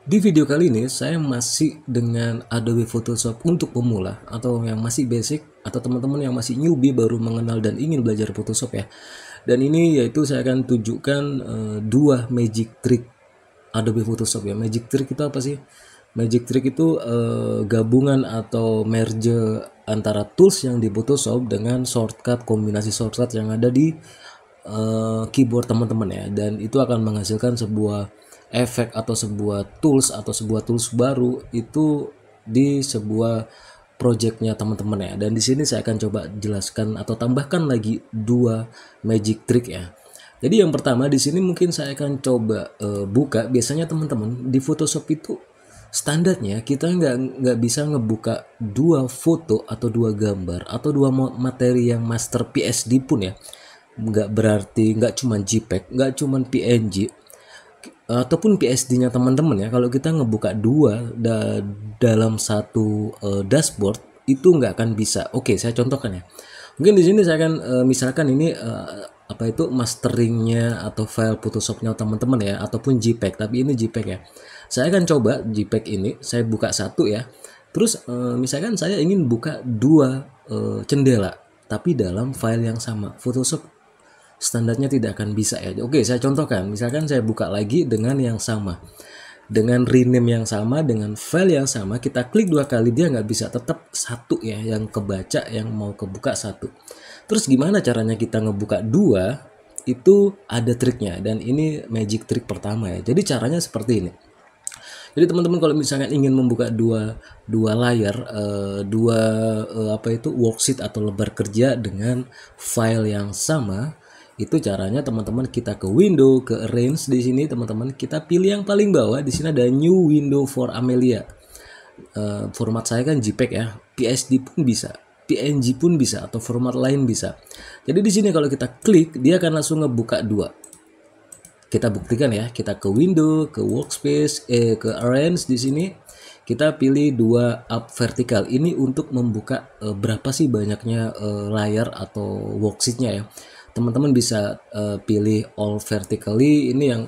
Di video kali ini saya masih dengan Adobe Photoshop untuk pemula atau yang masih basic atau teman-teman yang masih newbie baru mengenal dan ingin belajar Photoshop ya. Dan ini yaitu saya akan tunjukkan dua magic trick Adobe Photoshop ya. Magic trick itu apa sih? Magic trick itu gabungan atau merge antara tools yang di Photoshop dengan shortcut, kombinasi shortcut yang ada di keyboard teman-teman ya, dan itu akan menghasilkan sebuah efek atau sebuah tools baru itu di sebuah projectnya teman-teman ya. Dan di sini saya akan coba jelaskan atau tambahkan lagi dua magic trick ya. Jadi yang pertama di sini mungkin saya akan coba buka. Biasanya teman-teman di Photoshop itu standarnya kita nggak bisa ngebuka dua foto atau dua gambar atau dua materi yang master PSD pun ya. Nggak berarti nggak cuma JPEG, nggak cuma PNG ataupun PSD-nya teman-teman ya. Kalau kita ngebuka dua dalam satu dashboard itu nggak akan bisa. Oke, saya contohkan ya. Mungkin di sini saya akan misalkan ini apa itu masteringnya atau file Photoshopnya teman-teman ya, ataupun JPEG. Tapi ini JPEG ya. Saya akan coba JPEG ini, saya buka satu ya. Terus misalkan saya ingin buka dua jendela, tapi dalam file yang sama. Photoshop standarnya tidak akan bisa ya. Oke, saya contohkan. Misalkan saya buka lagi dengan yang sama, dengan rename yang sama, dengan file yang sama, kita klik dua kali dia nggak bisa, tetap satu ya yang kebaca, yang mau kebuka satu. Terus gimana caranya kita ngebuka dua? Itu ada triknya, dan ini magic trick pertama ya. Jadi caranya seperti ini. Jadi teman-teman kalau misalnya ingin membuka dua layar, apa itu worksheet atau lembar kerja dengan file yang sama, itu caranya teman-teman kita ke window, ke arrange di sini teman-teman, kita pilih yang paling bawah. Di sini ada new window for Amelia. Format saya kan JPEG ya, PSD pun bisa, PNG pun bisa, atau format lain bisa. Jadi di sini kalau kita klik dia akan langsung ngebuka dua. Kita buktikan ya, kita ke window, ke workspace, ke arrange di sini. Kita pilih dua up vertical. Ini untuk membuka berapa sih banyaknya layar atau worksheetnya ya. Teman-teman bisa pilih all vertically, ini yang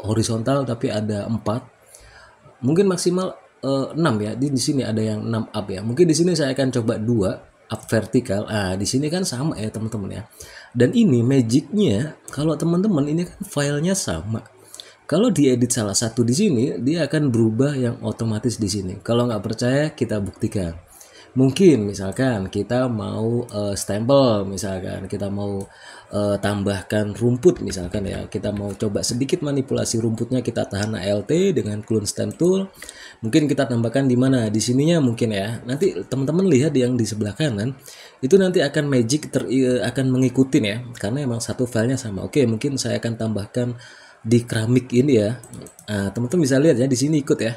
horizontal tapi ada 4. Mungkin maksimal 6 ya. Di sini ada yang 6 up ya. Mungkin di sini saya akan coba 2 up vertikal. Ah, di sini kan sama ya, teman-teman ya. Dan ini magicnya, kalau teman-teman ini kan filenya sama. Kalau diedit salah satu di sini, dia akan berubah yang otomatis di sini. Kalau nggak percaya, kita buktikan. Mungkin misalkan kita mau stempel, misalkan kita mau tambahkan rumput misalkan ya, kita mau coba sedikit manipulasi rumputnya, kita tahan Alt dengan clone stamp tool. Mungkin kita tambahkan di mana, di sininya mungkin ya. Nanti teman-teman lihat yang di sebelah kanan itu nanti akan magic akan mengikutin ya, karena emang satu filenya sama. Oke, mungkin saya akan tambahkan di keramik ini ya. Nah, teman-teman bisa lihat ya di sini ikut ya.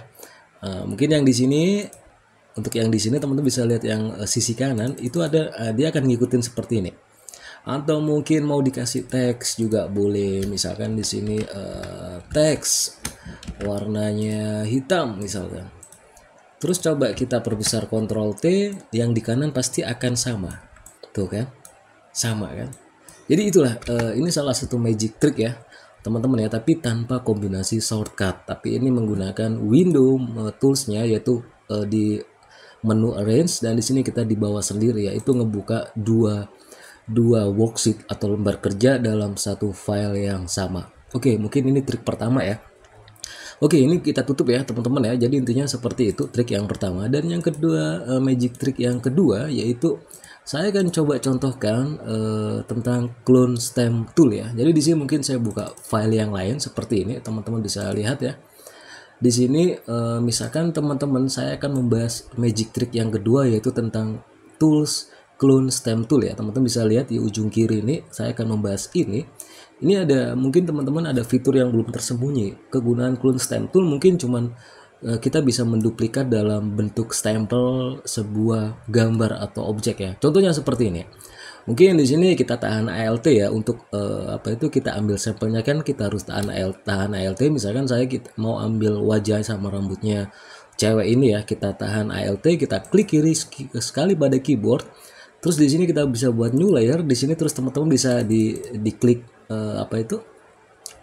Mungkin yang di sini, untuk yang di sini teman-teman bisa lihat yang sisi kanan itu ada, dia akan ngikutin seperti ini. Atau mungkin mau dikasih teks juga boleh. Misalkan di sini teks warnanya hitam misalkan. Terus coba kita perbesar Ctrl T, yang di kanan pasti akan sama. Tuh kan? Sama kan? Jadi itulah ini salah satu magic trick ya, teman-teman ya, tapi tanpa kombinasi shortcut. Tapi ini menggunakan window toolsnya, yaitu di menu arrange, dan di sini kita di bawah sendiri ya, itu ngebuka dua worksheet atau lembar kerja dalam satu file yang sama. Oke, mungkin ini trik pertama ya. Oke, ini kita tutup ya teman-teman ya. Jadi intinya seperti itu trik yang pertama. Dan yang kedua, magic trick yang kedua yaitu saya akan coba contohkan tentang clone stamp tool ya. Jadi di sini mungkin saya buka file yang lain seperti ini, teman-teman bisa lihat ya. Di sini misalkan teman-teman, saya akan membahas magic trick yang kedua yaitu tentang tools clone stamp tool ya. Teman-teman bisa lihat di ujung kiri ini, saya akan membahas ini. Ini ada, mungkin teman-teman ada fitur yang belum tersembunyi. Kegunaan clone stamp tool mungkin cuman kita bisa menduplikat dalam bentuk stempel sebuah gambar atau objek ya. Contohnya seperti ini. Mungkin di sini kita tahan Alt ya untuk apa itu, kita ambil sampelnya kan kita harus tahan Alt. Misalkan saya mau ambil wajah sama rambutnya cewek ini ya, kita tahan Alt, kita klik kiri sekali pada keyboard. Terus di sini kita bisa buat new layer di sini, terus teman-teman bisa diklik apa itu,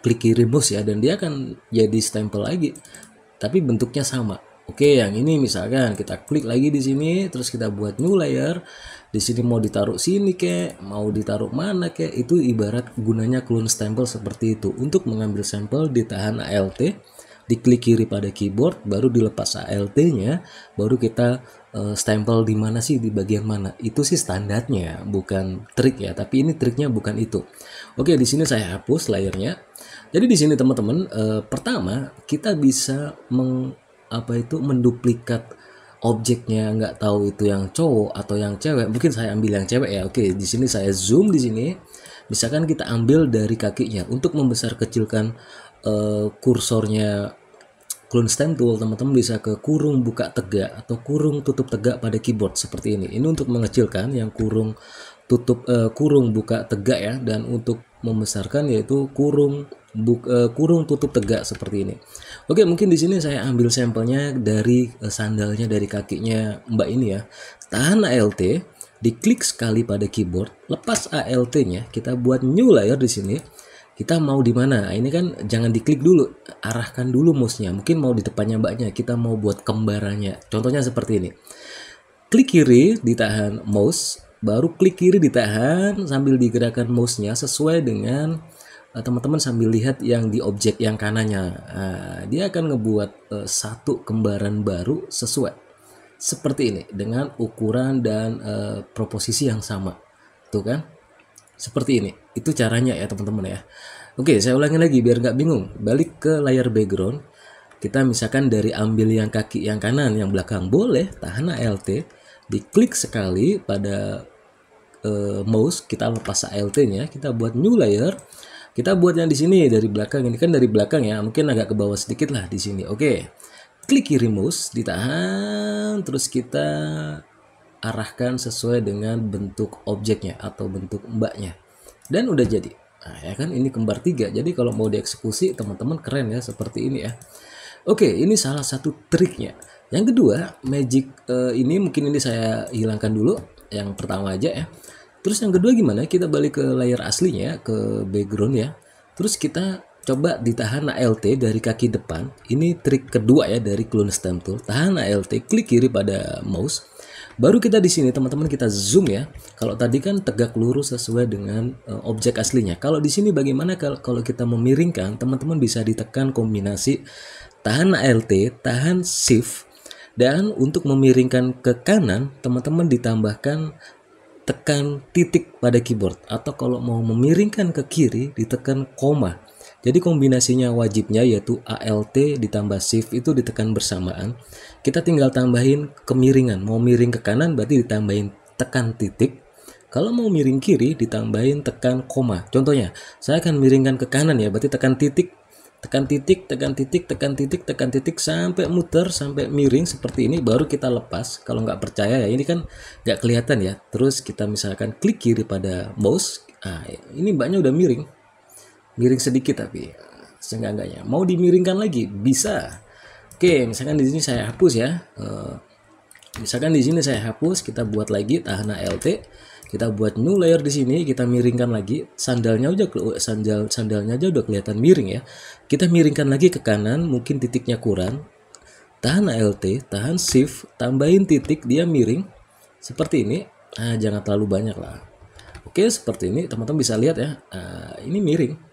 klik kiri mouse ya, dan dia akan jadi stempel lagi. tapi bentuknya sama. Oke, yang ini misalkan kita klik lagi di sini, terus kita buat new layer. Di sini mau ditaruh sini kek, mau ditaruh mana kek, itu ibarat gunanya clone stempel seperti itu. Untuk mengambil sampel ditahan Alt, diklik kiri pada keyboard, baru dilepas Alt-nya, baru kita stempel di mana sih, di bagian mana. Itu sih standarnya, bukan trik ya, tapi ini triknya bukan itu. Oke, di sini saya hapus layernya. Jadi di sini teman-teman, pertama kita bisa menduplikat objeknya, nggak tahu itu yang cowok atau yang cewek. Mungkin saya ambil yang cewek ya. Oke, di sini saya zoom di sini. Misalkan kita ambil dari kakinya untuk membesar kecilkan kursornya clone stem tool, teman-teman bisa ke kurung buka tegak atau kurung tutup tegak pada keyboard seperti ini. Ini untuk mengecilkan yang kurung buka tegak ya, dan untuk membesarkan yaitu kurung tutup tegak seperti ini. Oke, mungkin di sini saya ambil sampelnya dari sandalnya, dari kakinya Mbak ini ya. Tahan Alt, diklik sekali pada keyboard, lepas Alt-nya, kita buat new layer di sini. Kita mau di mana? Nah, ini kan jangan diklik dulu, arahkan dulu mouse-nya. Mungkin mau di depannya Mbaknya, kita mau buat kembarannya. Contohnya seperti ini. Klik kiri, ditahan mouse, baru klik kiri ditahan sambil digerakkan mouse-nya sesuai dengan teman-teman sambil lihat yang di objek yang kanannya. Nah, dia akan ngebuat satu kembaran baru sesuai seperti ini dengan ukuran dan proposisi yang sama. Tuh kan? Seperti ini. Itu caranya ya teman-teman ya. Oke, saya ulangi lagi biar nggak bingung. Balik ke layar background. Kita misalkan dari ambil yang kaki yang kanan, yang belakang boleh, tahan Alt, diklik sekali pada mouse, kita lepas Alt-nya, kita buat new layer. Kita buat yang di sini dari belakang. Ini kan dari belakang ya, mungkin agak ke bawah sedikit lah di sini. Oke. Klik kiri mouse, ditahan, terus kita arahkan sesuai dengan bentuk objeknya atau bentuk Mbaknya. Dan udah jadi. Nah, ya kan ini kembar 3. Jadi kalau mau dieksekusi teman-teman keren ya seperti ini ya. Oke, ini salah satu triknya. Yang kedua, magic ini mungkin ini saya hilangkan dulu. Yang pertama aja ya. Terus yang kedua gimana? Kita balik ke layar aslinya, ke background ya. Terus kita coba ditahan Alt dari kaki depan. Ini trik kedua ya dari clone stem tool. Tahan Alt, klik kiri pada mouse. Baru kita di sini teman-teman kita zoom ya. Kalau tadi kan tegak lurus sesuai dengan objek aslinya. Kalau di sini bagaimana kalau kita memiringkan, teman-teman bisa ditekan kombinasi tahan Alt, tahan Shift, dan untuk memiringkan ke kanan, teman-teman ditambahkan tekan titik pada keyboard, atau kalau mau memiringkan ke kiri ditekan koma. Jadi kombinasinya wajibnya yaitu Alt ditambah Shift itu ditekan bersamaan. Kita tinggal tambahin kemiringan. Mau miring ke kanan berarti ditambahin tekan titik. Kalau mau miring kiri ditambahin tekan koma. Contohnya, saya akan miringkan ke kanan ya, berarti tekan titik, tekan titik, tekan titik, tekan titik, tekan titik sampai muter, sampai miring seperti ini, baru kita lepas. Kalau nggak percaya ya, ini kan nggak kelihatan ya. Terus kita misalkan klik kiri pada mouse. Nah, ini Mbaknya udah miring sedikit tapi seenggak-enggaknya. Mau dimiringkan lagi bisa. Oke, misalkan di sini saya hapus ya. Misalkan di sini saya hapus, kita buat lagi tahan Alt, kita buat new layer di sini, kita miringkan lagi. Sandalnya aja udah kelihatan miring ya. Kita miringkan lagi ke kanan, mungkin titiknya kurang. Tahan Alt, tahan Shift, tambahin titik, dia miring seperti ini. Nah, jangan terlalu banyak lah. Oke, seperti ini teman-teman bisa lihat ya. Ini miring.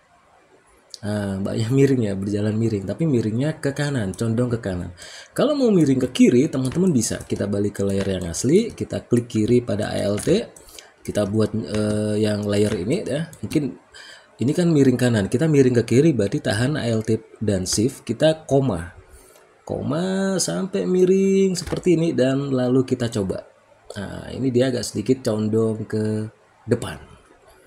Mbaknya miring ya, berjalan miring, tapi miringnya ke kanan, condong ke kanan. Kalau mau miring ke kiri, teman-teman bisa. Kita balik ke layar yang asli, kita klik kiri pada Alt, kita buat yang layer ini ya. Mungkin ini kan miring kanan, kita miring ke kiri, berarti tahan Alt dan Shift, kita koma sampai miring seperti ini, dan lalu kita coba. Nah, ini dia agak sedikit condong ke depan,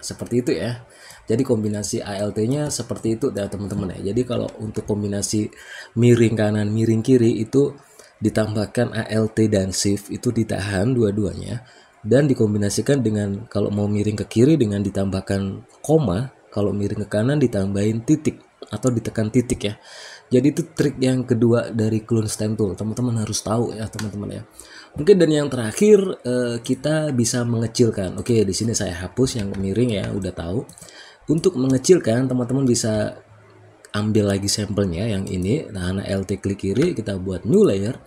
seperti itu ya. Jadi kombinasi Alt-nya seperti itu ya teman-teman ya. Jadi kalau untuk kombinasi miring kanan, miring kiri itu ditambahkan Alt dan Shift, itu ditahan dua-duanya, dan dikombinasikan dengan kalau mau miring ke kiri dengan ditambahkan koma, kalau miring ke kanan ditambahin titik atau ditekan titik ya. Jadi itu trik yang kedua dari clone stem tool. Teman-teman harus tahu ya teman-teman ya. Mungkin dan yang terakhir kita bisa mengecilkan. Oke, di sini saya hapus yang miring ya, udah tahu. Untuk mengecilkan teman-teman bisa ambil lagi sampelnya yang ini. Nah, Alt klik kiri, kita buat new layer.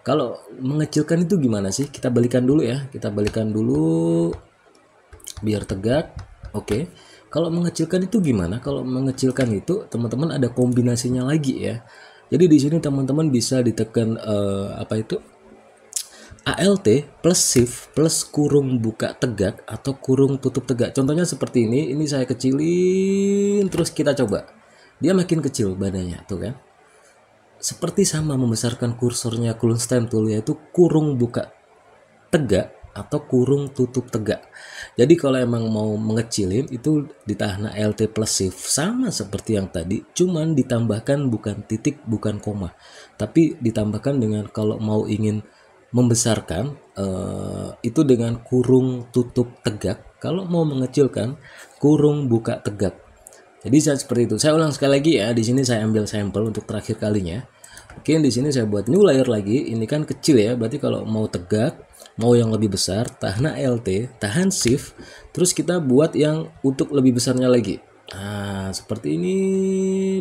Kalau mengecilkan itu gimana sih? Kita balikan dulu ya. Kita balikan dulu biar tegak. Oke. Kalau mengecilkan itu gimana? Kalau mengecilkan itu teman-teman ada kombinasinya lagi ya. Jadi di sini teman-teman bisa ditekan apa itu? Alt plus shift plus kurung buka tegak atau kurung tutup tegak. Contohnya seperti ini. Ini saya kecilin terus kita coba. Dia makin kecil badannya tuh kan. Seperti sama membesarkan kursornya clone stem tool, yaitu kurung buka tegak atau kurung tutup tegak. Jadi kalau emang mau mengecilin itu ditahan Alt plus shift sama seperti yang tadi, cuman ditambahkan bukan titik bukan koma, tapi ditambahkan dengan kalau mau ingin membesarkan itu dengan kurung tutup tegak, kalau mau mengecilkan kurung buka tegak. Jadi saya seperti itu. Saya ulang sekali lagi ya. Di sini saya ambil sampel untuk terakhir kalinya. Oke, di sini saya buat new layer lagi. Ini kan kecil ya. Berarti kalau mau tegak, mau yang lebih besar, tahan Alt, tahan Shift, terus kita buat yang untuk lebih besarnya lagi. Nah, seperti ini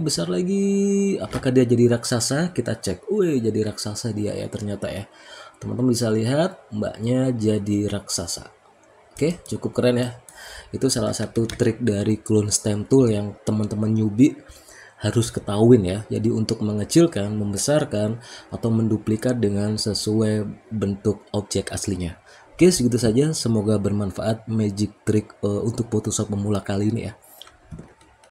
besar lagi. Apakah dia jadi raksasa? Kita cek. Wih, jadi raksasa dia ya ternyata ya. Teman-teman bisa lihat mbaknya jadi raksasa. Oke, cukup keren ya. Itu salah satu trik dari clone stem tool yang teman-teman newbie harus ketahuin ya. Jadi untuk mengecilkan, membesarkan, atau menduplikat dengan sesuai bentuk objek aslinya. Oke, segitu saja. Semoga bermanfaat magic trick untuk Photoshop pemula kali ini ya.